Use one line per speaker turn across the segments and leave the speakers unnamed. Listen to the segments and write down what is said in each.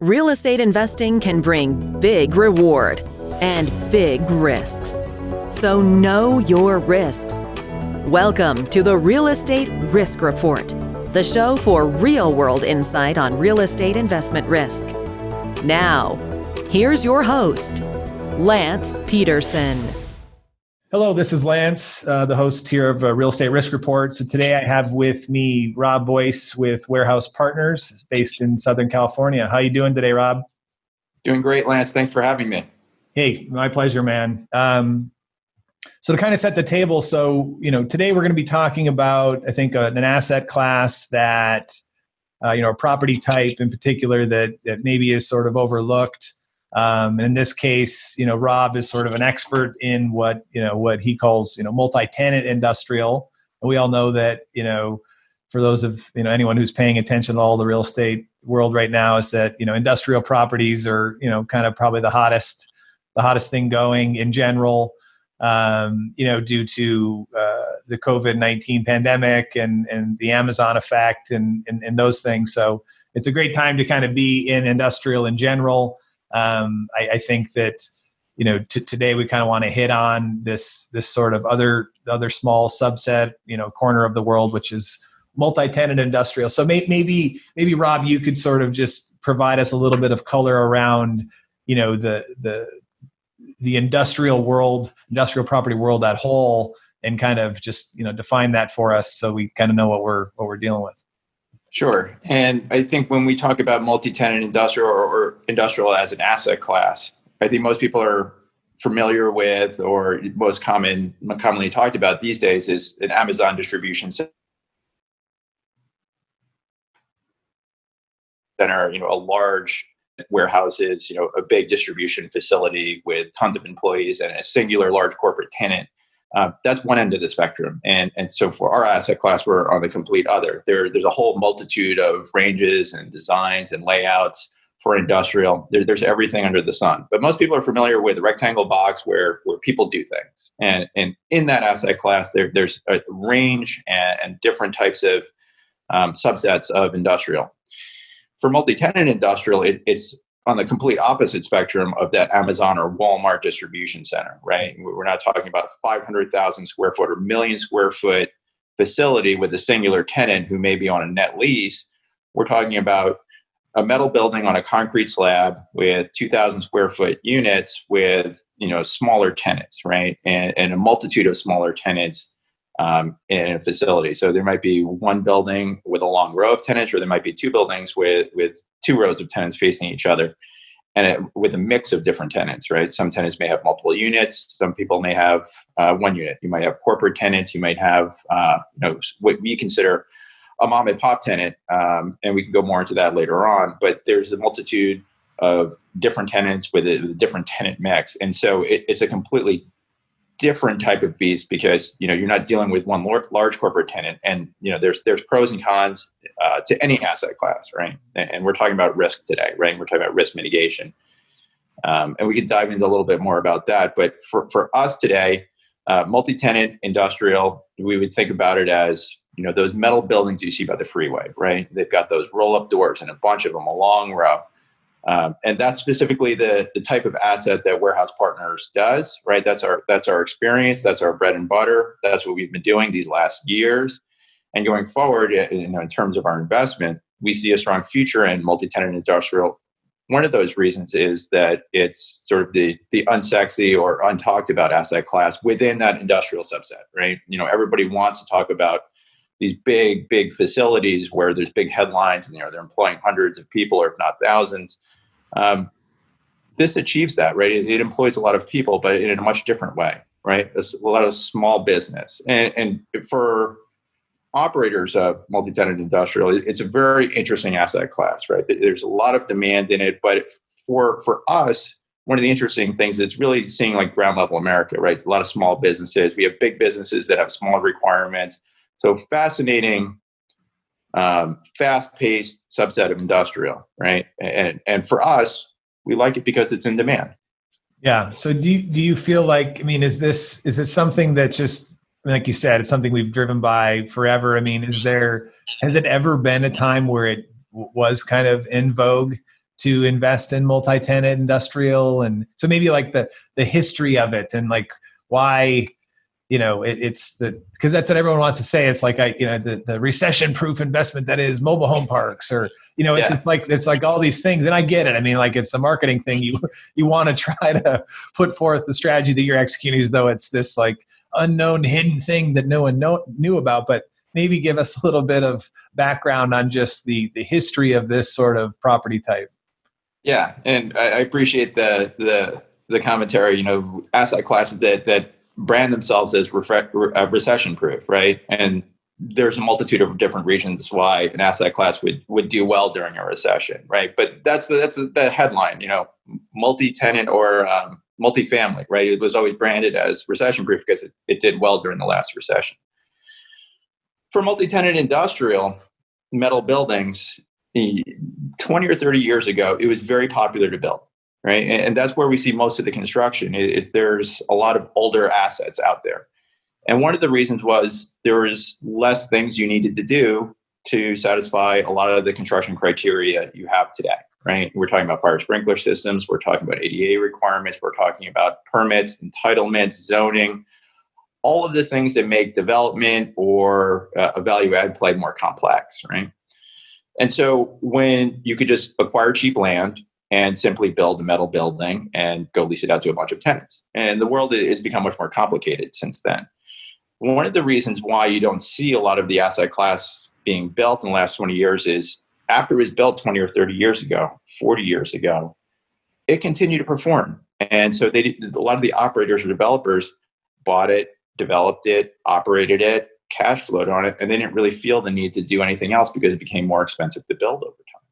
Real estate investing can bring big reward and big risks. So know your risks. Welcome to the Real Estate Risk Report, the show for real-world insight on real estate investment risk. Now, here's your host, Lance Pederson.
Hello, this is Lance, the host here of Real Estate Risk Report. So today I have with me Rob Boese with WHSE Partners based in Southern California. How you doing today, Rob?
Doing great, Lance. Thanks for having me.
Hey, my pleasure, man. So to kind of set the table, today we're going to be talking about, I think, an asset class that, a property type in particular that maybe is sort of overlooked. In this case, Rob is sort of an expert in what he calls, multi-tenant industrial. And we all know that, for those of, anyone who's paying attention to all the real estate world right now is that, industrial properties are, kind of probably the hottest thing going in general, due to the COVID-19 pandemic and the Amazon effect and those things. So it's a great time to kind of be in industrial in general. I think that, today we kind of want to hit on this sort of other small subset, corner of the world, which is multi-tenant industrial. So maybe Rob, you could sort of just provide us a little bit of color around, the industrial world, industrial property world at whole, and kind of just, define that for us so we kind of know what we're dealing with.
Sure. And I think when we talk about multi-tenant industrial or industrial as an asset class, I think most people are familiar with, or most commonly talked about these days, is an Amazon distribution center, a large warehouses, a big distribution facility with tons of employees and a singular large corporate tenant. That's one end of the spectrum. And so for our asset class, we're on the complete other. There's a whole multitude of ranges and designs and layouts for industrial. There's everything under the sun. But most people are familiar with the rectangle box where people do things. And in that asset class, there's a range and different types of subsets of industrial. For multi-tenant industrial, it's on the complete opposite spectrum of that Amazon or Walmart distribution center, right? We're not talking about a 500,000 square foot or million square foot facility with a singular tenant who may be on a net lease. We're talking about a metal building on a concrete slab with 2,000 square foot units with, smaller tenants, right? And a multitude of smaller tenants in a facility. So there might be one building with a long row of tenants, or there might be two buildings with two rows of tenants facing each other, and with a mix of different tenants, right? Some tenants may have multiple units. Some people may have one unit. You might have corporate tenants. You might have what we consider a mom and pop tenant, and we can go more into that later on. But there's a multitude of different tenants with a different tenant mix, and so it's a completely different type of beast because you're not dealing with one large corporate tenant, and there's pros and cons to any asset class, right? And we're talking about risk today, right? We're talking about risk mitigation, and we could dive into a little bit more about that. But for us today, multi-tenant industrial, we would think about it as those metal buildings you see by the freeway, right? They've got those roll-up doors and a bunch of them, a long row. And that's specifically the type of asset that WHSE Partners does, right? That's our experience. That's our bread and butter. That's what we've been doing these last years. And going forward, in terms of our investment, we see a strong future in multi-tenant industrial. One of those reasons is that it's sort of the unsexy or untalked about asset class within that industrial subset, right? Everybody wants to talk about these big facilities where there's big headlines and they're employing hundreds of people, or if not thousands. This achieves that, right? It employs a lot of people, but in a much different way, right? It's a lot of small business. And for operators of multi-tenant industrial, it's a very interesting asset class, right? There's a lot of demand in it, but for us, one of the interesting things, it's really seeing like ground level America, right? A lot of small businesses. We have big businesses that have smaller requirements. So fascinating, fast-paced subset of industrial, right? And for us, we like it because it's in demand.
Yeah. So do you feel like, is this something that just, like you said, it's something we've driven by forever? Has it ever been a time where it was kind of in vogue to invest in multi-tenant industrial? And so maybe like the history of it and like why, because that's what everyone wants to say. It's like, the recession-proof investment that is mobile home parks, or, it's like all these things. And I get it. I mean, like, it's the marketing thing. You want to try to put forth the strategy that you're executing as though it's this like unknown hidden thing that no one knew about, but maybe give us a little bit of background on just the history of this sort of property type.
Yeah. And I appreciate the commentary, asset classes that brand themselves as recession proof, right? And there's a multitude of different reasons why an asset class would do well during a recession, right? But that's the headline, multi-tenant or multifamily, right? It was always branded as recession proof because it did well during the last recession. For multi-tenant industrial metal buildings, 20 or 30 years ago, it was very popular to build. Right. And that's where we see most of the construction is there's a lot of older assets out there. And one of the reasons was there was less things you needed to do to satisfy a lot of the construction criteria you have today. Right. We're talking about fire sprinkler systems. We're talking about ADA requirements. We're talking about permits, entitlements, zoning, all of the things that make development or a value add play more complex. Right. And so when you could just acquire cheap land and simply build a metal building and go lease it out to a bunch of tenants. And the world has become much more complicated since then. One of the reasons why you don't see a lot of the asset class being built in the last 20 years is after it was built 20 or 30 years ago, 40 years ago, it continued to perform. And so a lot of the operators or developers bought it, developed it, operated it, cash flowed on it, and they didn't really feel the need to do anything else because it became more expensive to build over time.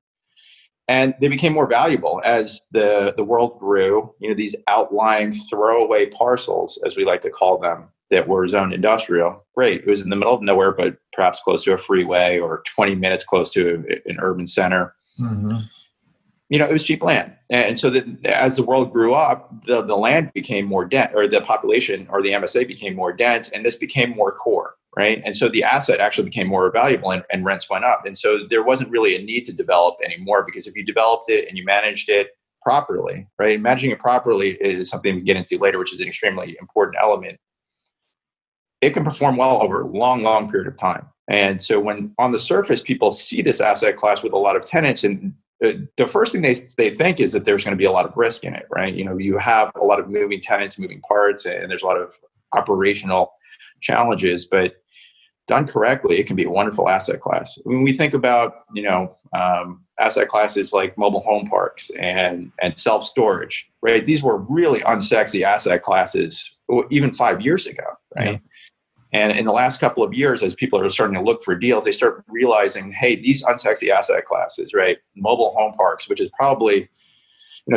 And they became more valuable as the world grew. These outlying throwaway parcels, as we like to call them, that were zoned industrial. Great. It was in the middle of nowhere, but perhaps close to a freeway or 20 minutes close to an urban center. Mm-hmm. It was cheap land. And so as the world grew up, the land became more dense, or the population or the MSA became more dense, and this became more core. Right. And so the asset actually became more valuable and rents went up. And so there wasn't really a need to develop anymore, because if you developed it and you managed it properly, right, managing it properly is something we get into later, which is an extremely important element. It can perform well over a long, long period of time. And so when on the surface, people see this asset class with a lot of tenants, and the first thing they think is that there's going to be a lot of risk in it, right? You have a lot of moving tenants, moving parts, and there's a lot of operational challenges, but done correctly, it can be a wonderful asset class. When we think about, asset classes like mobile home parks and self-storage, right? These were really unsexy asset classes even 5 years ago, right? Yeah. And in the last couple of years, as people are starting to look for deals, they start realizing, hey, these unsexy asset classes, right? Mobile home parks, which is probably,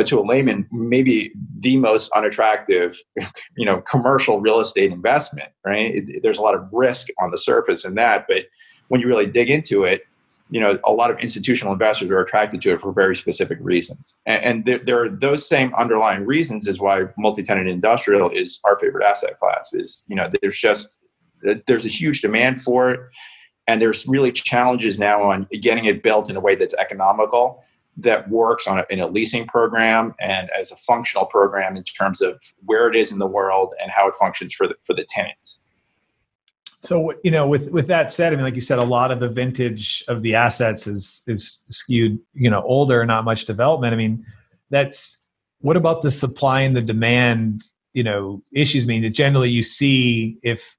to a layman, maybe the most unattractive, commercial real estate investment, right? There's a lot of risk on the surface in that, but when you really dig into it, a lot of institutional investors are attracted to it for very specific reasons. And there are those same underlying reasons is why multi-tenant industrial is our favorite asset class. There's a huge demand for it, and there's really challenges now on getting it built in a way that's economical, that works in a leasing program and as a functional program in terms of where it is in the world and how it functions for the tenants.
So, with that said, I mean, like you said, a lot of the vintage of the assets is skewed, older, not much development. I mean, what about the supply and the demand, issues? I mean, generally you see if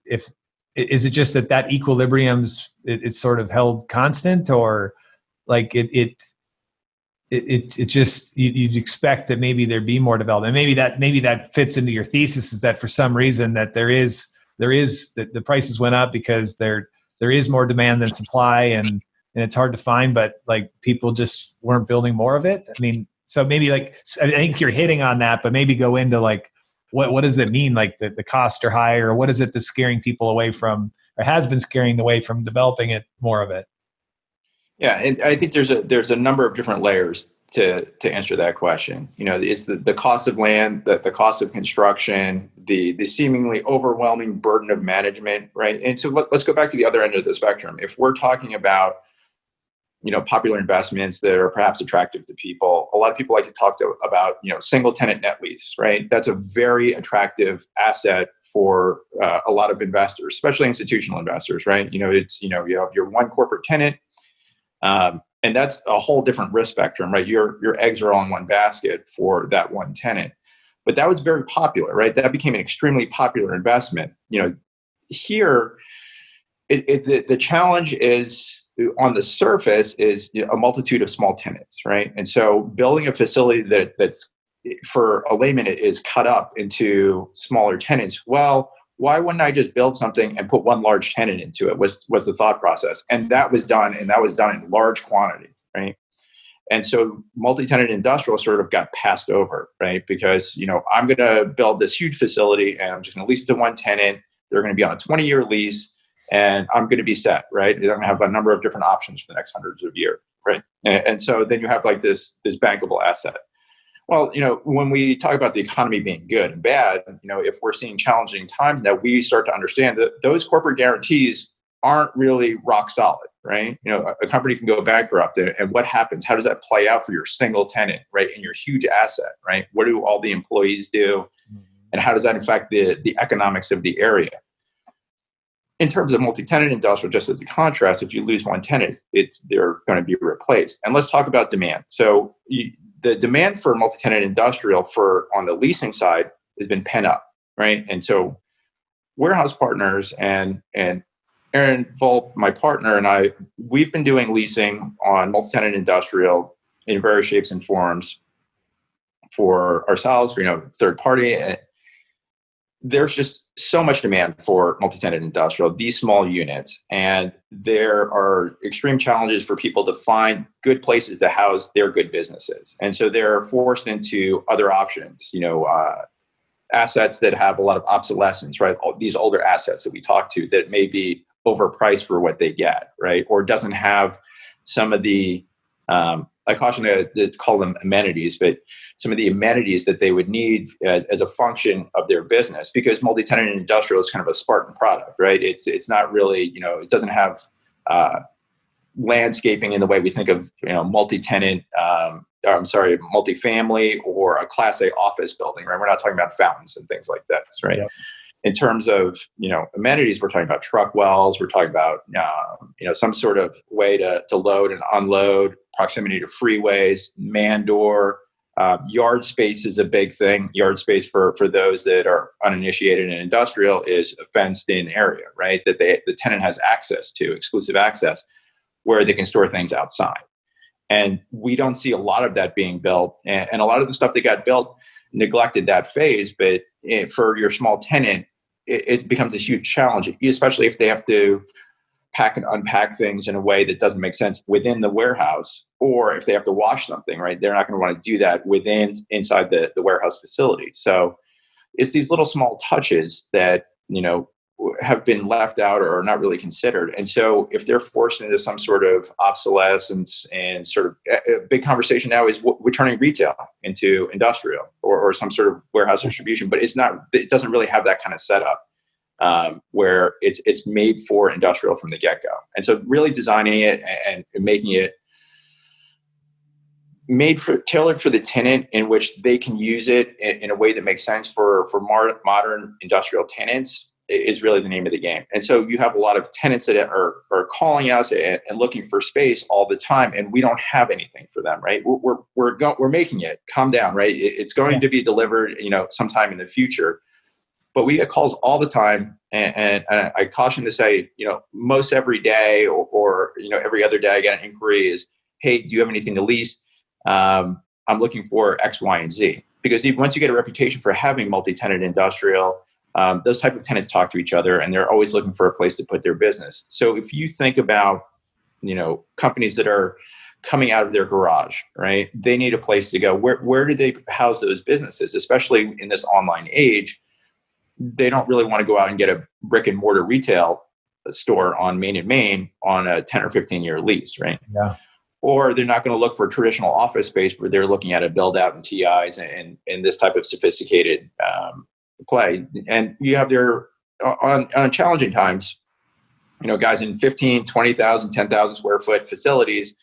is it just that equilibrium's it's sort of held constant, or like it just you'd expect that maybe there'd be more development. Maybe that fits into your thesis, is that for some reason that there is the prices went up because there is more demand than supply, and it's hard to find, but like people just weren't building more of it. I mean, so maybe I think you're hitting on that, but maybe go into like what does that mean? Like the costs are higher, or what is it that's scaring people away from, or has been scaring away from developing it, more of it? Yeah,
and I think there's a number of different layers to answer that question. It's the cost of land, the cost of construction, the seemingly overwhelming burden of management, right? And so let's go back to the other end of the spectrum. If we're talking about popular investments that are perhaps attractive to people. A lot of people like to talk about, single tenant net lease, right? That's a very attractive asset for a lot of investors, especially institutional investors, right? You have your one corporate tenant, and that's a whole different risk spectrum, right? Your eggs are all in one basket for that one tenant. But that was very popular, right? That became an extremely popular investment. Here, the challenge is, on the surface, is a multitude of small tenants, right? And so building a facility that's, for a layman, is cut up into smaller tenants. Well, why wouldn't I just build something and put one large tenant into it, was the thought process. And that was done in large quantity, right? And so multi-tenant industrial sort of got passed over, right? Because, I'm going to build this huge facility and I'm just going to lease it to one tenant. They're going to be on a 20-year lease. And I'm going to be set, right? They're going to have a number of different options for the next hundreds of years, right? And so then you have like this bankable asset. Well, when we talk about the economy being good and bad, if we're seeing challenging times, now we start to understand that those corporate guarantees aren't really rock solid, right? A company can go bankrupt, and what happens? How does that play out for your single tenant, right? And your huge asset, right? What do all the employees do? And how does that affect the economics of the area? In terms of multi-tenant industrial, just as a contrast, if you lose one tenant, they're going to be replaced. And let's talk about demand. So the demand for multi-tenant industrial on the leasing side has been pent up, right? And so WHSE Partners and Aaron Volp, my partner, and I, we've been doing leasing on multi-tenant industrial in various shapes and forms for ourselves, for third party. There's just so much demand for multi-tenant industrial, these small units, and there are extreme challenges for people to find good places to house their good businesses. And so they're forced into other options, assets that have a lot of obsolescence, right? These older assets that we talk to that may be overpriced for what they get, right? Or doesn't have some of the, I caution to call them amenities, but some of the amenities that they would need as a function of their business, because multi-tenant industrial is kind of a Spartan product, right? It's not really, it doesn't have landscaping in the way we think of, multi-tenant, multifamily or a Class A office building, right? We're not talking about fountains and things like this, right? Yep. In terms of, amenities, we're talking about truck wells, we're talking about, some sort of way to load and unload, proximity to freeways, man door, yard space is a big thing. Yard space for those that are uninitiated in industrial is a fenced in area, right? That the tenant has access to, exclusive access, where they can store things outside. And we don't see a lot of that being built. And a lot of the stuff that got built neglected that phase, but for your small tenant, it becomes a huge challenge, especially if they have to pack and unpack things in a way that doesn't make sense within the warehouse, or if they have to wash something, right? They're not going to want to do that inside the warehouse facility. So it's these little small touches that, have been left out or are not really considered. And so if they're forced into some sort of obsolescence, and sort of a big conversation now is we're turning retail into industrial or some sort of warehouse distribution, but it doesn't really have that kind of setup where it's made for industrial from the get-go. And so really designing it and making it tailored for the tenant, in which they can use it in a way that makes sense for modern industrial tenants, is really the name of the game. And so you have a lot of tenants that are calling us and looking for space all the time, and we don't have anything for them, right? We're making it. Calm down, right? It's going to be delivered, sometime in the future. But we get calls all the time, and I caution to say, most every day or every other day I get an inquiry is, hey, do you have anything to lease? I'm looking for X, Y, and Z. Because once you get a reputation for having multi-tenant industrial, those type of tenants talk to each other, and they're always looking for a place to put their business. So if you think about, companies that are coming out of their garage, right? They need a place to go. Where do they house those businesses? Especially in this online age, they don't really want to go out and get a brick and mortar retail store on Main and Main on a 10 or 15 year lease, right? Yeah. Or they're not going to look for traditional office space where they're looking at a build out and TIs and this type of sophisticated play. And you have on challenging times, guys in 15, 20,000, 10,000 square foot facilities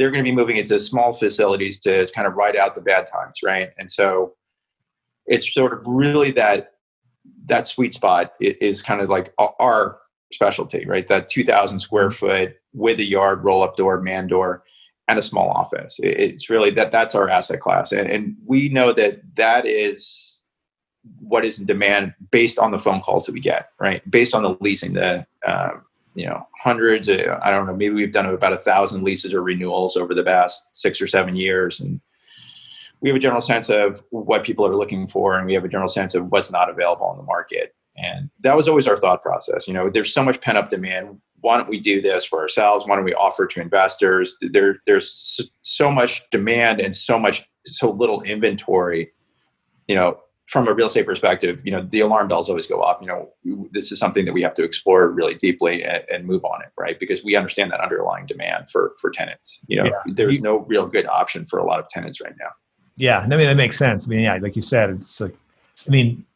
they're going to be moving into small facilities to kind of ride out the bad times, right? And so it's sort of really that sweet spot is kind of like our specialty, right? That 2,000 square foot with a yard, roll up door, man door, and a small office. It's really that's our asset class. And we know that is what is in demand based on the phone calls that we get, right? Based on the leasing, hundreds, I don't know, maybe we've done about 1,000 leases or renewals over the past 6 or 7 years. And we have a general sense of what people are looking for, and we have a general sense of what's not available on the market. And that was always our thought process. There's so much pent-up demand. Why don't we do this for ourselves? Why don't we offer to investors? There's so much demand and so little inventory, from a real estate perspective, the alarm bells always go off. This is something that we have to explore really deeply and move on it, right? Because we understand that underlying demand for tenants. There's no real good option for a lot of tenants right now.
Yeah, I mean, that makes sense. I mean, yeah, like you said, it's like,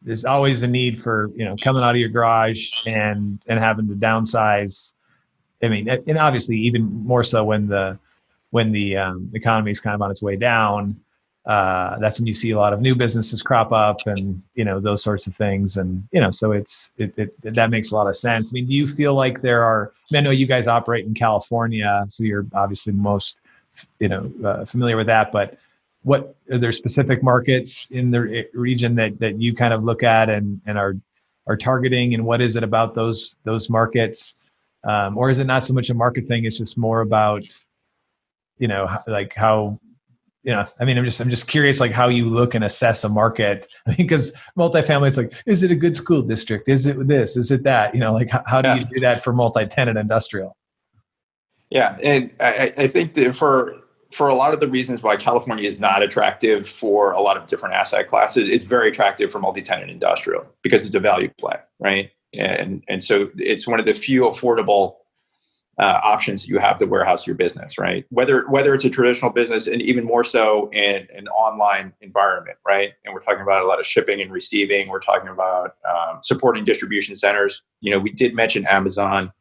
there's always a need for, coming out of your garage and having to downsize. I mean, and obviously even more so when the economy is kind of on its way down, that's when you see a lot of new businesses crop up and, those sorts of things. And, so that makes a lot of sense. I mean, do you feel like I know you guys operate in California, so you're obviously most, familiar with that, but what are there specific markets in the region that you kind of look at and are targeting, and what is it about those markets? Or is it not so much a market thing? It's just more about, like how, I'm just curious, like how you look and assess a market. Because multifamily, it's like, is it a good school district? Is it this? Is it that? Like how do you do that for multi-tenant industrial?
Yeah. And I think that for a lot of the reasons why California is not attractive for a lot of different asset classes, it's very attractive for multi-tenant industrial because it's a value play, right? And so it's one of the few affordable options that you have to warehouse your business, right? Whether it's a traditional business and even more so in an online environment, right? And we're talking about a lot of shipping and receiving. We're talking about supporting distribution centers. We did mention Amazon.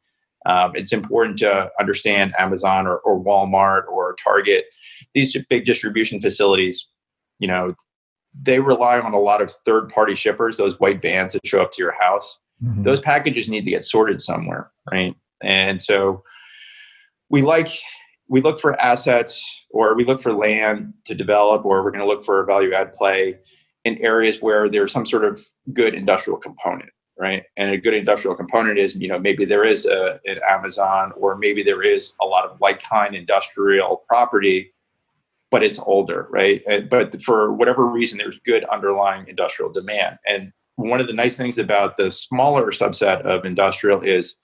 It's important to understand Amazon or Walmart or Target. These big distribution facilities, they rely on a lot of third-party shippers, those white vans that show up to your house. Mm-hmm. Those packages need to get sorted somewhere, right? And so we look for assets, or we look for land to develop, or we're going to look for a value add play in areas where there's some sort of good industrial component. Right. And a good industrial component is, maybe there is an Amazon, or maybe there is a lot of like kind industrial property, but it's older. Right. But for whatever reason, there's good underlying industrial demand. And one of the nice things about the smaller subset of industrial is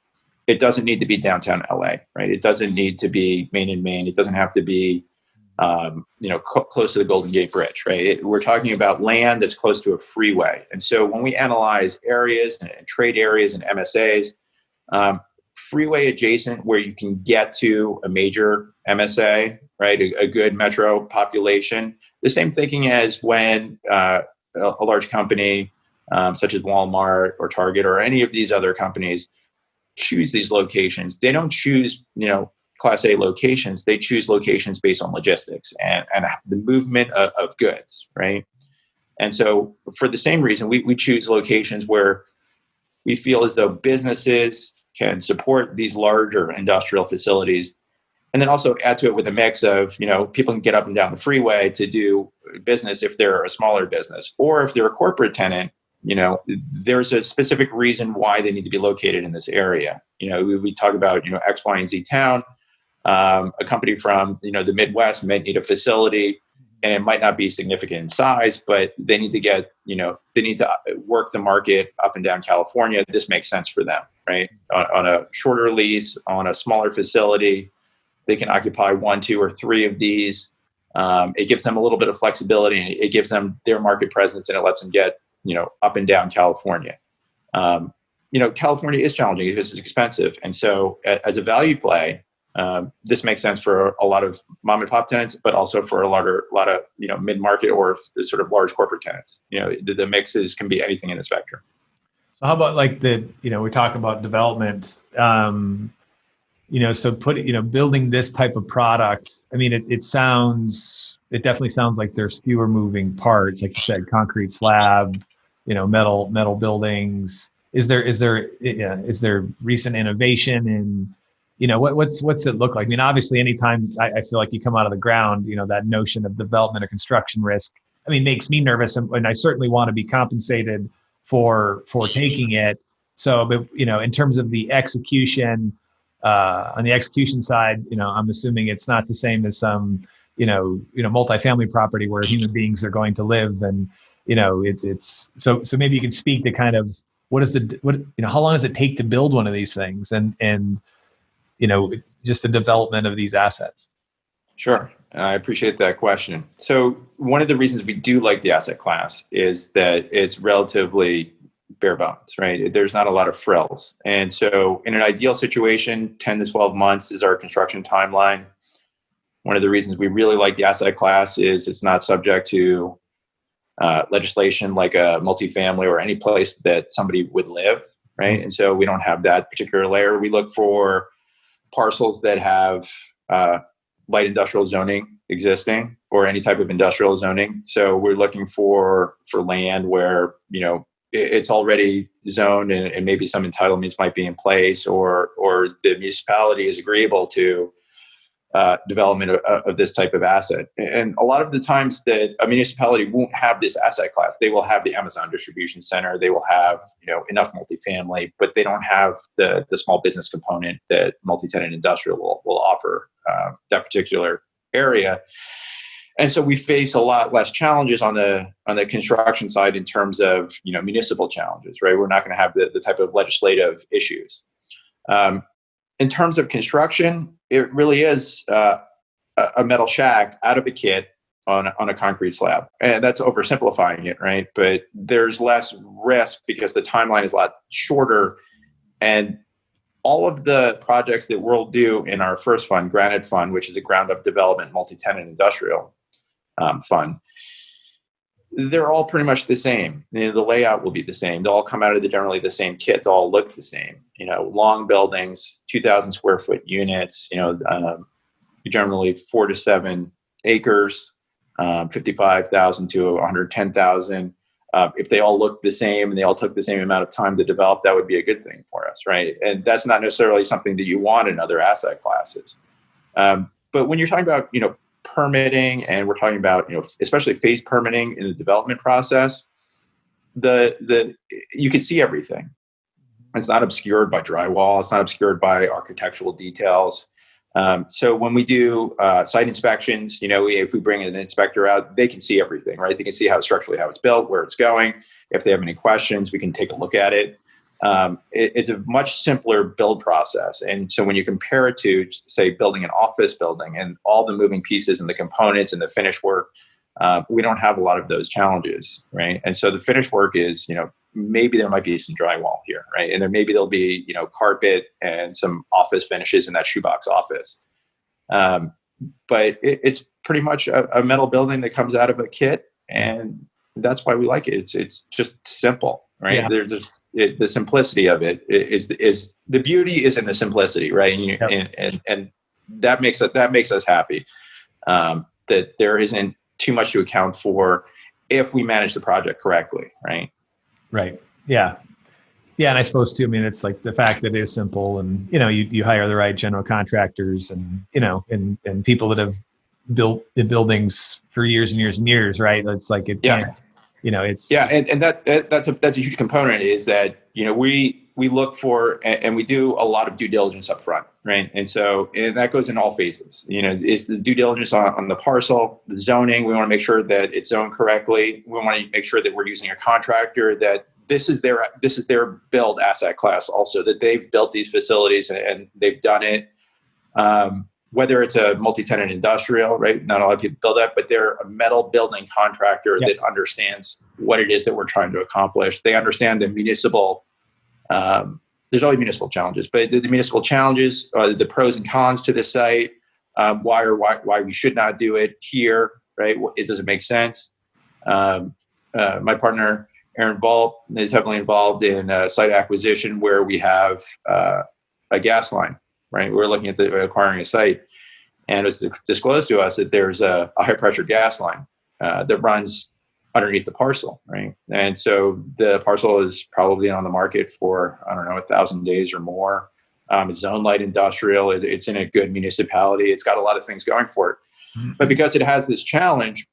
it doesn't need to be downtown LA. Right. It doesn't need to be Main and Main. It doesn't have to be close to the Golden Gate Bridge, right? We're talking about land that's close to a freeway. And so when we analyze areas and trade areas and MSAs, freeway adjacent where you can get to a major MSA, right? A good metro population. The same thinking as when a large company such as Walmart or Target or any of these other companies choose these locations. They don't choose, Class A locations. They choose locations based on logistics and the movement of goods, right? And so for the same reason, we choose locations where we feel as though businesses can support these larger industrial facilities, and then also add to it with a mix of, people can get up and down the freeway to do business if they're a smaller business, or if they're a corporate tenant, there's a specific reason why they need to be located in this area. We talk about, X, Y, and Z town. A company from the Midwest might need a facility, and it might not be significant in size, but they need to get they need to work the market up and down California. This makes sense for them, right? On a shorter lease, on a smaller facility, they can occupy 1, 2, or 3 of these. It gives them a little bit of flexibility, and it gives them their market presence, and it lets them get up and down California. California is challenging because it's expensive, and so as a value play. This makes sense for a lot of mom and pop tenants, but also for a lot of mid-market or sort of large corporate tenants. The mixes can be anything in the spectrum.
So how about like we talk about development? So building this type of product, I mean, it definitely sounds like there's fewer moving parts, like you said, concrete slab, metal buildings. Is there recent innovation in, what's it look like? I mean, obviously anytime I feel like you come out of the ground, that notion of development or construction risk, I mean, makes me nervous, and I certainly want to be compensated for taking it. So, but, in terms of the execution, on the execution side, I'm assuming it's not the same as some, multifamily property where human beings are going to live, and it's so maybe you can speak to kind of how long does it take to build one of these things, and just the development of these assets.
Sure. I appreciate that question. So one of the reasons we do like the asset class is that it's relatively bare bones, right? There's not a lot of frills. And so in an ideal situation, 10 to 12 months is our construction timeline. One of the reasons we really like the asset class is it's not subject to legislation like a multifamily or any place that somebody would live, right? And so we don't have that particular layer. We look for parcels that have light industrial zoning existing or any type of industrial zoning. So we're looking for land where, it's already zoned and maybe some entitlements might be in place, or the municipality is agreeable to development of this type of asset. And a lot of the times that a municipality won't have this asset class, they will have the Amazon distribution center, they will have enough multifamily, but they don't have the small business component that Multitenant Industrial will offer that particular area. And so we face a lot less challenges on the construction side in terms of municipal challenges, right? We're not going to have the type of legislative issues. In terms of construction, it really is a metal shack out of a kit on a concrete slab. And that's oversimplifying it, right? But there's less risk because the timeline is a lot shorter. And all of the projects that we'll do in our first fund, Granite Fund, which is a ground-up development multi-tenant industrial fund, they're all pretty much the same. The layout will be the same. They'll all come out of generally the same kit. They'll all look the same. Long buildings, 2,000 square foot units. Generally 4 to 7 acres, 55,000 to 110,000. If they all look the same and they all took the same amount of time to develop, that would be a good thing for us, right? And that's not necessarily something that you want in other asset classes. But when you're talking about permitting, and we're talking about especially phase permitting in the development process, you can see everything. It's not obscured by drywall. It's not obscured by architectural details. So when we do site inspections, if we bring an inspector out, they can see everything, right? They can see how it's built, where it's going. If they have any questions, we can take a look at it. It's a much simpler build process. And so when you compare it to, say, building an office building and all the moving pieces and the components and the finish work, we don't have a lot of those challenges, right? And so the finish work is, maybe there might be some drywall here, right? And there'll be, carpet and some office finishes in that shoebox office. But it's pretty much a metal building that comes out of a kit, and that's why we like it. It's just simple. Right. Yeah. The simplicity of it is the beauty is in the simplicity, right? And that makes us happy. That there isn't too much to account for if we manage the project correctly, right?
Right. Yeah. Yeah. And I suppose too, it's like the fact that it is simple, and you hire the right general contractors, and and people that have built the buildings for years and years and years, right? It's like it can't. It's
and that's a huge component, is that we look for, and we do a lot of due diligence up front, right? And so that goes in all phases. It's the due diligence on the parcel, the zoning. We want to make sure that it's zoned correctly. We want to make sure that we're using a contractor that this is their build asset class, also that they've built these facilities and they've done it. Whether it's a multi-tenant industrial, right? Not a lot of people build that, but they're a metal building contractor that understands what it is that we're trying to accomplish. They understand the municipal, there's always municipal challenges, but the municipal challenges, the pros and cons to the site, why we should not do it here, right? It doesn't make sense. My partner, Aaron Ball, is heavily involved in site acquisition where we have a gas line right? We were looking at acquiring a site, and it was disclosed to us that there's a high pressure gas line that runs underneath the parcel, right? And so the parcel is probably on the market for, I don't know, 1,000 days or more. It's zone light industrial. It's in a good municipality. It's got a lot of things going for it. But because it has this challenge,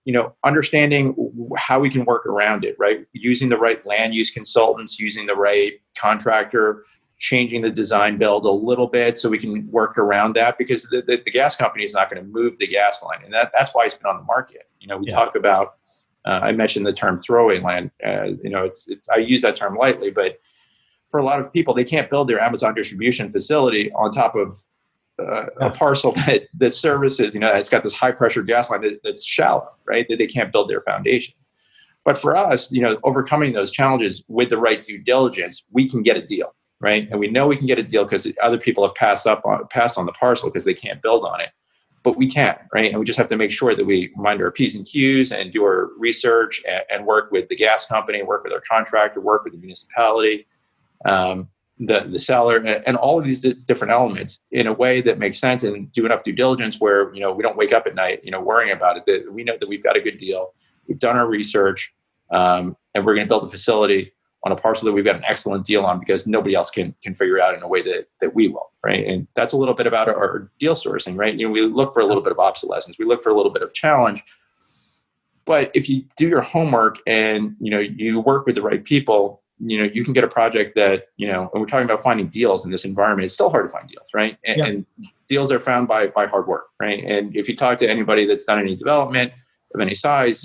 understanding how we can work around it, right? Using the right land use consultants, using the right contractor, changing the design build a little bit so we can work around that, because the gas company is not going to move the gas line. And that's why it's been on the market. We talk about, I mentioned the term throwaway land. I use that term lightly, but for a lot of people, they can't build their Amazon distribution facility on top of a parcel that services, it's got this high pressure gas line that's shallow, right? That they can't build their foundation. But for us, overcoming those challenges with the right due diligence, we can get a deal, right? And we know we can get a deal because other people have passed on the parcel because they can't build on it. But we can, right? And we just have to make sure that we mind our P's and Q's and do our research and work with the gas company, work with our contractor, work with the municipality, the seller, and all of these different elements in a way that makes sense, and do enough due diligence where, we don't wake up at night, worrying about it, that we know that we've got a good deal. We've done our research, and we're going to build a facility on a parcel that we've got an excellent deal on because nobody else can figure out in a way that we will, right? And that's a little bit about our deal sourcing, right? We look for a little bit of obsolescence. We look for a little bit of challenge. But if you do your homework and, you work with the right people, you can get a project that, and we're talking about finding deals in this environment. It's still hard to find deals, right? And deals are found by hard work, right? And if you talk to anybody that's done any development of any size,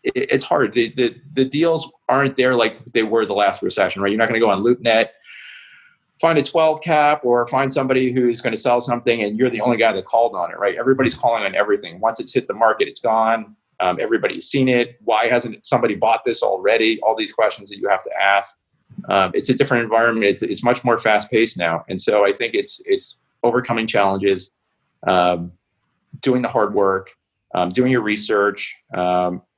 it's hard. The deals aren't there like they were the last recession, right? You're not going to go on LoopNet, find a 12 cap, or find somebody who's going to sell something and you're the only guy that called on it, right? Everybody's calling on everything. Once it's hit the market, it's gone. Everybody's seen it. Why hasn't somebody bought this already? All these questions that you have to ask. It's a different environment. It's much more fast paced now. And so I think it's overcoming challenges, doing the hard work, doing your research,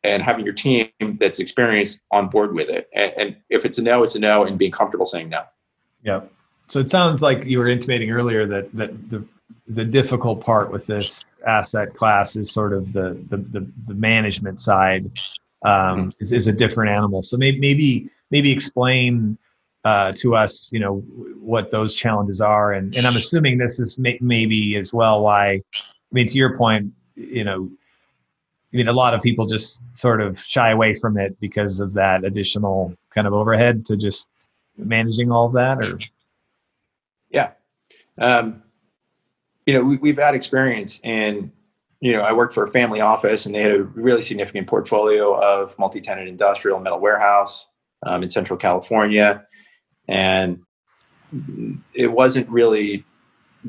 and having your team that's experienced on board with it. And if it's a no, it's a no, and being comfortable saying no.
Yeah. So it sounds like you were intimating earlier that the difficult part with this asset class is sort of the management side, is a different animal. So maybe explain to us, what those challenges are. And I'm assuming this is maybe as well why, to your point, a lot of people just sort of shy away from it because of that additional kind of overhead to just managing all of that, or?
Yeah. We've had experience in, I worked for a family office and they had a really significant portfolio of multi-tenant industrial metal warehouse in Central California. And it wasn't really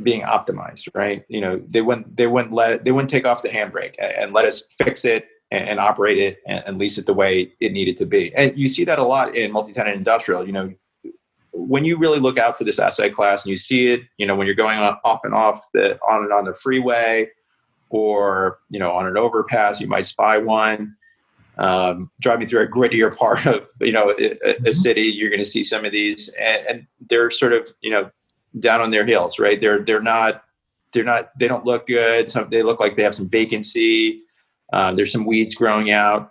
being optimized, right? They wouldn't take off the handbrake and let us fix it and operate it and lease it the way it needed to be. And you see that a lot in multi-tenant industrial. When you really look out for this asset class and you see it, when you're going on and on the freeway, or on an overpass, you might spy one. Driving through a grittier part of a city, you're going to see some of these, and they're sort of down on their heels, right? They don't look good. They look like they have some vacancy. There's some weeds growing out.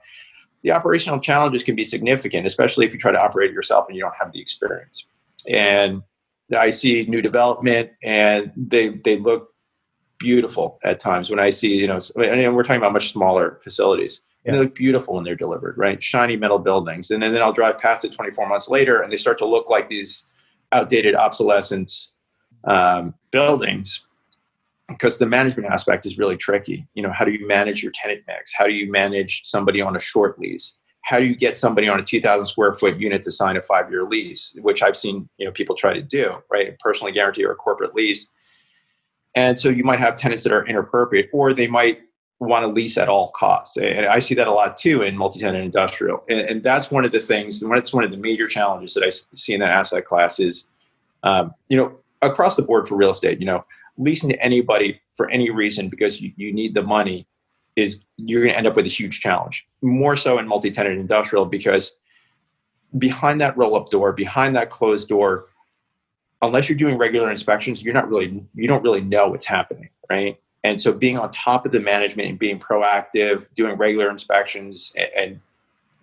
The operational challenges can be significant, especially if you try to operate it yourself and you don't have the experience. And I see new development and they look beautiful at times when I see, and we're talking about much smaller facilities. And they look beautiful when they're delivered, right? Shiny metal buildings. And then I'll drive past it 24 months later and they start to look like these outdated obsolescence buildings, because the management aspect is really tricky. How do you manage your tenant mix? How do you manage somebody on a short lease? How do you get somebody on a 2,000 square foot unit to sign a 5-year lease, which I've seen, people try to do, right? Personally guarantee or a corporate lease. And so you might have tenants that are inappropriate, or they might want to lease at all costs. And I see that a lot too in multi-tenant industrial. And that's one of the things, and it's one of the major challenges that I see in that asset class is, across the board for real estate, leasing to anybody for any reason because you need the money, you're going to end up with a huge challenge. More so in multi-tenant industrial, because behind that roll-up door, behind that closed door, unless you're doing regular inspections, you don't really know what's happening, right? And so being on top of the management and being proactive, doing regular inspections and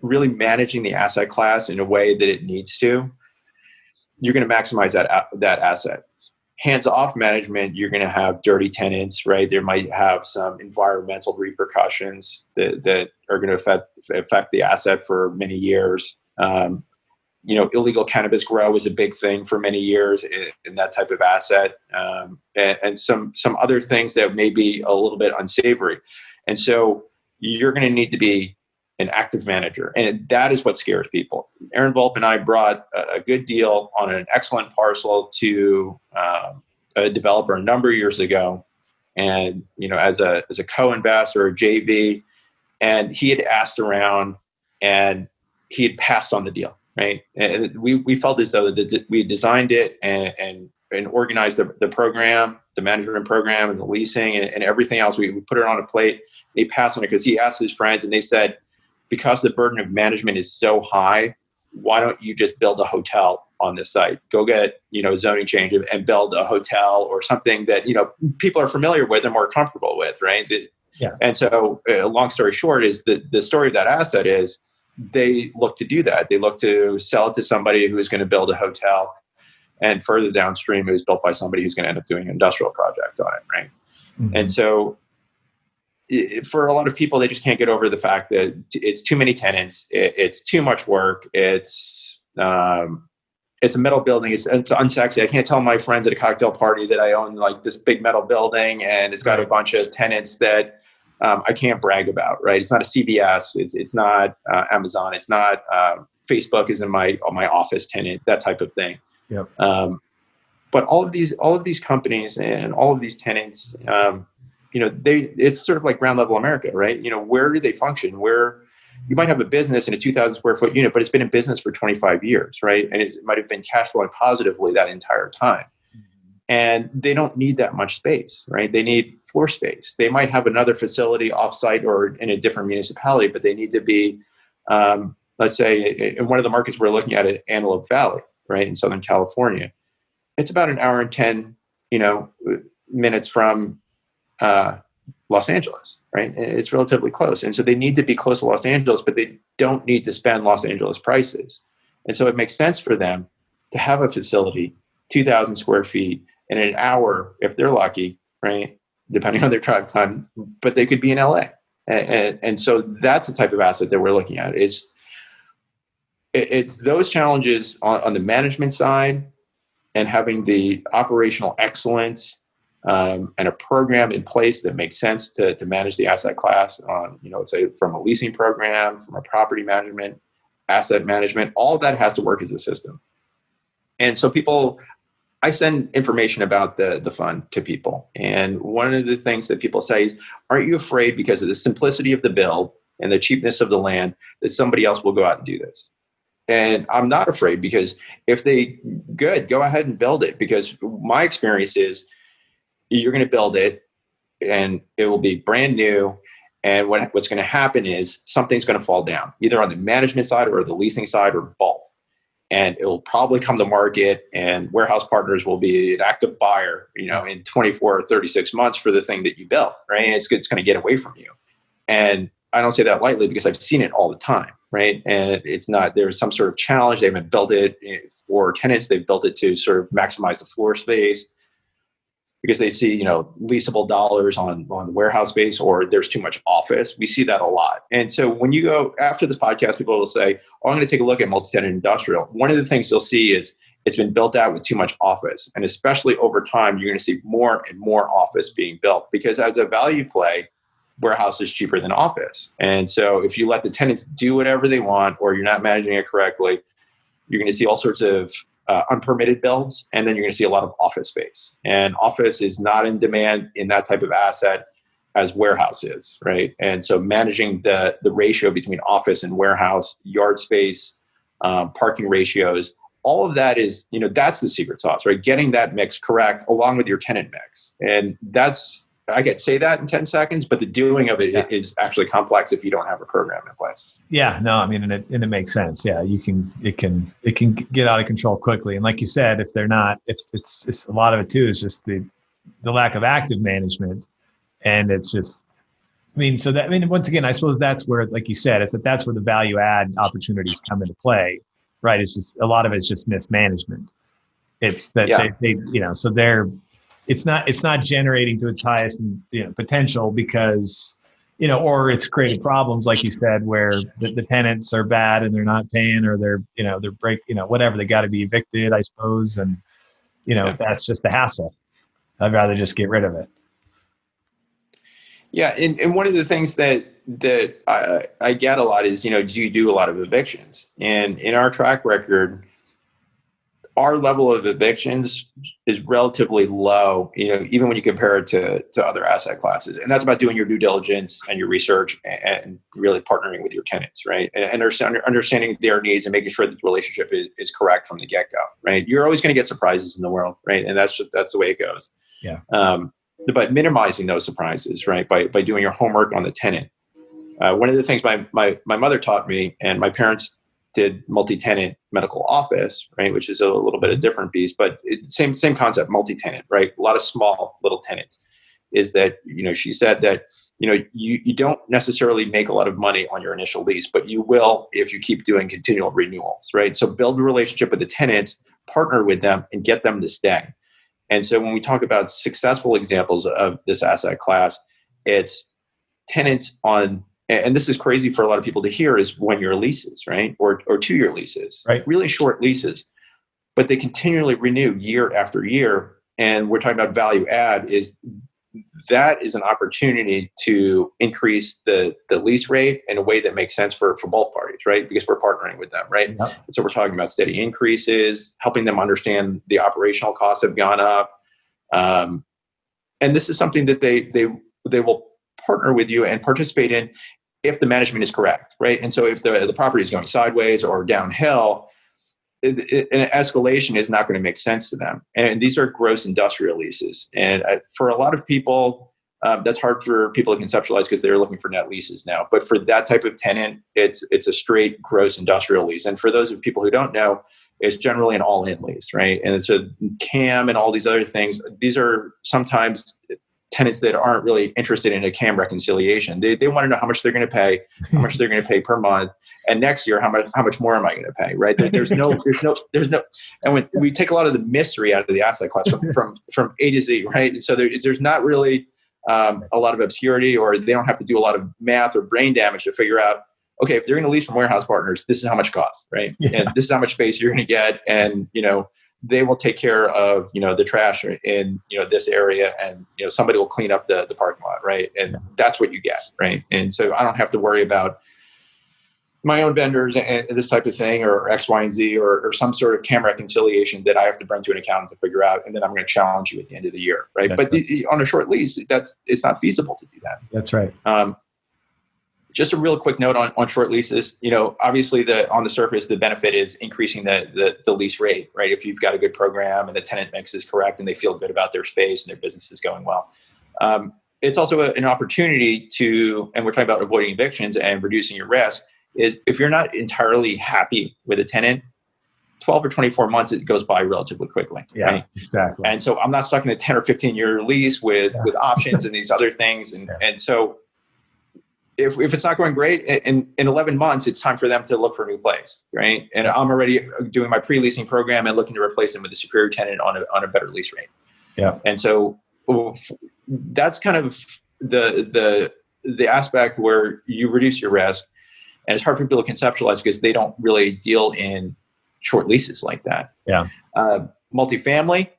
really managing the asset class in a way that it needs to, you're going to maximize that asset. Hands-off management, you're going to have dirty tenants, right? There might have some environmental repercussions that are going to affect the asset for many years. Illegal cannabis grow was a big thing for many years in that type of asset, and some other things that may be a little bit unsavory. And so you're going to need to be an active manager. And that is what scares people. Aaron Volpe and I brought a good deal on an excellent parcel to a developer a number of years ago. And, as a co-investor, a JV, and he had asked around and he had passed on the deal, right? And we felt as though we designed it and organized the program, the management program and the leasing and everything else. We put it on a plate. He passed on it because he asked his friends and they said, because the burden of management is so high, why don't you just build a hotel on this site? Go get, zoning change and build a hotel or something that, people are familiar with and more comfortable with, right?
Yeah.
And so long story short is the story of that asset is they look to do that. They look to sell it to somebody who is going to build a hotel, and further downstream it was built by somebody who's going to end up doing an industrial project on it, right? Mm-hmm. And so for a lot of people, they just can't get over the fact that it's too many tenants. It's too much work. It's a metal building. It's unsexy. I can't tell my friends at a cocktail party that I own like this big metal building and it's got a bunch of tenants that I can't brag about, right? It's not a CVS. It's not Amazon. It's not Facebook isn't my office tenant, that type of thing.
Yep.
But all of these companies and all of these tenants, it's sort of like ground level America, right? Where do they function? Where you might have a business in a 2,000 square foot unit, but it's been in business for 25 years, right? And it might have been cash flowing positively that entire time. And they don't need that much space, right? They need floor space. They might have another facility offsite or in a different municipality, but they need to be, let's say, in one of the markets we're looking at Antelope Valley, right, in Southern California. It's about an hour and 10, minutes from Los Angeles, right? It's relatively close. And so they need to be close to Los Angeles, but they don't need to spend Los Angeles prices. And so it makes sense for them to have a facility, 2,000 square feet in an hour, if they're lucky, right? Depending on their drive time, but they could be in LA. And so that's the type of asset that we're looking at. It's those challenges on the management side and having the operational excellence and a program in place that makes sense to manage the asset class on, let's say from a leasing program, from a property management, asset management, all of that has to work as a system. And so I send information about the fund to people. And one of the things that people say is, aren't you afraid because of the simplicity of the build and the cheapness of the land that somebody else will go out and do this? And I'm not afraid because if go ahead and build it, because my experience is you're going to build it and it will be brand new. And what's going to happen is something's going to fall down, either on the management side or the leasing side or both. And it will probably come to market and warehouse partners will be an active buyer, in 24 or 36 months for the thing that you built, right? And it's going to get away from you. And I don't say that lightly because I've seen it all the time, right? And there's some sort of challenge. They haven't built it for tenants. They've built it to sort of maximize the floor space because they see, leasable dollars on the warehouse space, or there's too much office. We see that a lot. And so when you go after this podcast, people will say, I'm going to take a look at multi-tenant industrial. One of the things you'll see is it's been built out with too much office. And especially over time, you're going to see more and more office being built because as a value play, warehouse is cheaper than office. And so if you let the tenants do whatever they want, or you're not managing it correctly, you're going to see all sorts of unpermitted builds, and then you're going to see a lot of office space. And office is not in demand in that type of asset as warehouse is, right? And so managing the ratio between office and warehouse, yard space, parking ratios, all of that is, that's the secret sauce, right? Getting that mix correct along with your tenant mix. And that's I could say that in 10 seconds, but the doing of it is actually complex if you don't have a program in place.
Yeah, no, I mean, and it makes sense. Yeah, it can get out of control quickly. And like you said, if they're not, if it's a lot of it too is just the lack of active management. And it's just, once again, I suppose that's where, like you said, that's where the value add opportunities come into play, right? It's just, a lot of it's just mismanagement. It's that it's not generating to its highest potential because, or it's creating problems, like you said, where the tenants are bad and they're not paying, or they're whatever, they got to be evicted, I suppose. And, that's just a hassle. I'd rather just get rid of it.
Yeah, and one of the things that I get a lot is, do you do a lot of evictions? And in our track record, our level of evictions is relatively low, even when you compare it to other asset classes. And that's about doing your due diligence and your research and really partnering with your tenants, right? And understanding their needs and making sure that the relationship is correct from the get-go, right? You're always going to get surprises in the world, right? And that's the way it goes.
Yeah.
But minimizing those surprises, right, by doing your homework on the tenant. One of the things my mother taught me, and my parents did multi-tenant medical office, right, which is a little bit of a different beast, but same concept, multi-tenant, right? A lot of small little tenants. Is that, she said that, you don't necessarily make a lot of money on your initial lease, but you will if you keep doing continual renewals, right? So build a relationship with the tenants, partner with them, and get them to stay. And so when we talk about successful examples of this asset class, it's tenants on, and this is crazy for a lot of people to hear, is 1-year leases, right? Or 2-year leases,
right? Really
short leases, but they continually renew year after year. And we're talking about value add that is an opportunity to increase the lease rate in a way that makes sense for both parties, right? Because we're partnering with them, right? Yep. And so we're talking about steady increases, helping them understand the operational costs have gone up. And this is something that they will partner with you and participate in if the management is correct, right? And so if the property is going sideways or downhill, an escalation is not going to make sense to them. And these are gross industrial leases. And for a lot of people, that's hard for people to conceptualize because they're looking for net leases now. But for that type of tenant, it's a straight gross industrial lease. And for those of people who don't know, it's generally an all-in lease, right? And it's a CAM and all these other things. These are sometimes tenants that aren't really interested in a CAM reconciliation. They want to know how much they're going to pay, how much they're going to pay per month, and next year how much more am I going to pay, right? There's no, and when we take a lot of the mystery out of the asset class from A to Z, right? And so there's not really a lot of obscurity, or they don't have to do a lot of math or brain damage to figure out, okay, if they're going to lease from warehouse partners, this is how much it costs, right? Yeah. And this is how much space you're going to get, and they will take care of, the trash in, this area, and, somebody will clean up the parking lot, right? And that's what you get, right? And so I don't have to worry about my own vendors and this type of thing, or X, Y, and Z, or some sort of CAM reconciliation that I have to bring to an accountant to figure out, and then I'm going to challenge you at the end of the year, right? That's but right. On a short lease, it's not feasible to do that.
That's right.
Just a real quick note on short leases. Obviously on the surface, the benefit is increasing the lease rate, right? If you've got a good program and the tenant mix is correct and they feel good about their space and their business is going well. It's also an opportunity to, and we're talking about avoiding evictions and reducing your risk, is if you're not entirely happy with a tenant, 12 or 24 months, it goes by relatively quickly.
Yeah,
right?
Exactly.
And so I'm not stuck in a 10 or 15-year lease with options and these other things. And so if it's not going great, in 11 months, it's time for them to look for a new place, right? And I'm already doing my pre-leasing program and looking to replace them with a superior tenant on a better lease rate.
Yeah.
And so that's kind of the aspect where you reduce your risk. And it's hard for people to conceptualize because they don't really deal in short leases like that.
Yeah.
Multifamily,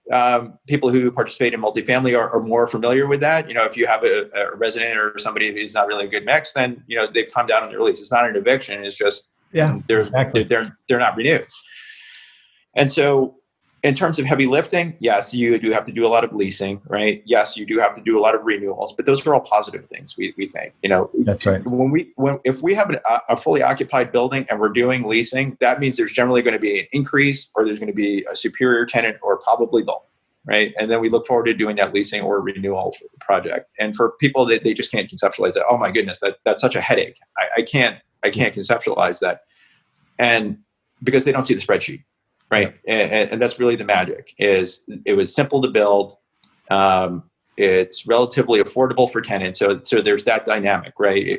people who participate in multifamily are more familiar with that. If you have a resident or somebody who's not really a good mix, then, they've timed out on their lease. It's not an eviction. It's just, they're not renewed. And so in terms of heavy lifting, yes, you do have to do a lot of leasing, right? Yes, you do have to do a lot of renewals, but those are all positive things, we think.
That's right.
If we have a fully occupied building and we're doing leasing, that means there's generally going to be an increase, or there's going to be a superior tenant, or probably both. right? And then we look forward to doing that leasing or renewal project. And for people that they just can't conceptualize that, oh my goodness, that's such a headache. I can't conceptualize that. And because they don't see the spreadsheet, right? And that's really the magic. Is it was simple to build. It's relatively affordable for tenants. So there's that dynamic, right?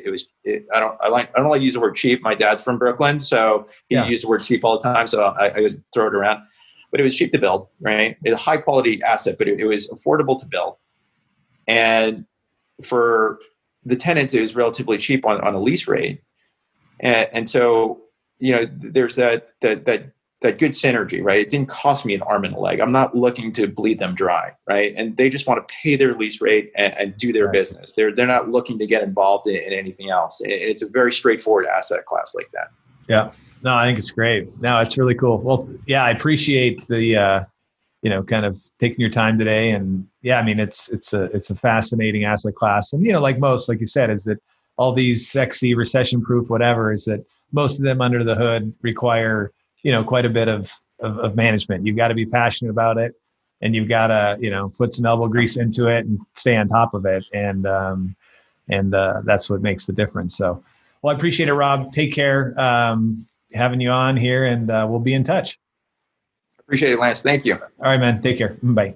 I don't like to use the word cheap. My dad's from Brooklyn, so he used the word cheap all the time. So I throw it around, but it was cheap to build, right? It's a high quality asset, but it was affordable to build. And for the tenants, it was relatively cheap on a lease rate. And so, there's that good synergy, right? It didn't cost me an arm and a leg. I'm not looking to bleed them dry, right? And they just want to pay their lease rate and do their business. They're not looking to get involved in anything else. And it's a very straightforward asset class like that.
Yeah. No, I think it's great. No, it's really cool. Well, yeah, I appreciate the, kind of taking your time today. And yeah, I mean, it's a fascinating asset class. And, like most, like you said, is that all these sexy recession-proof whatever is that most of them under the hood require, quite a bit of management. You've got to be passionate about it, and you've got to, put some elbow grease into it and stay on top of it. And that's what makes the difference. So, well, I appreciate it, Rob. Take care. Having you on here, and we'll be in touch.
Appreciate it, Lance. Thank you.
All right, man. Take care. Bye.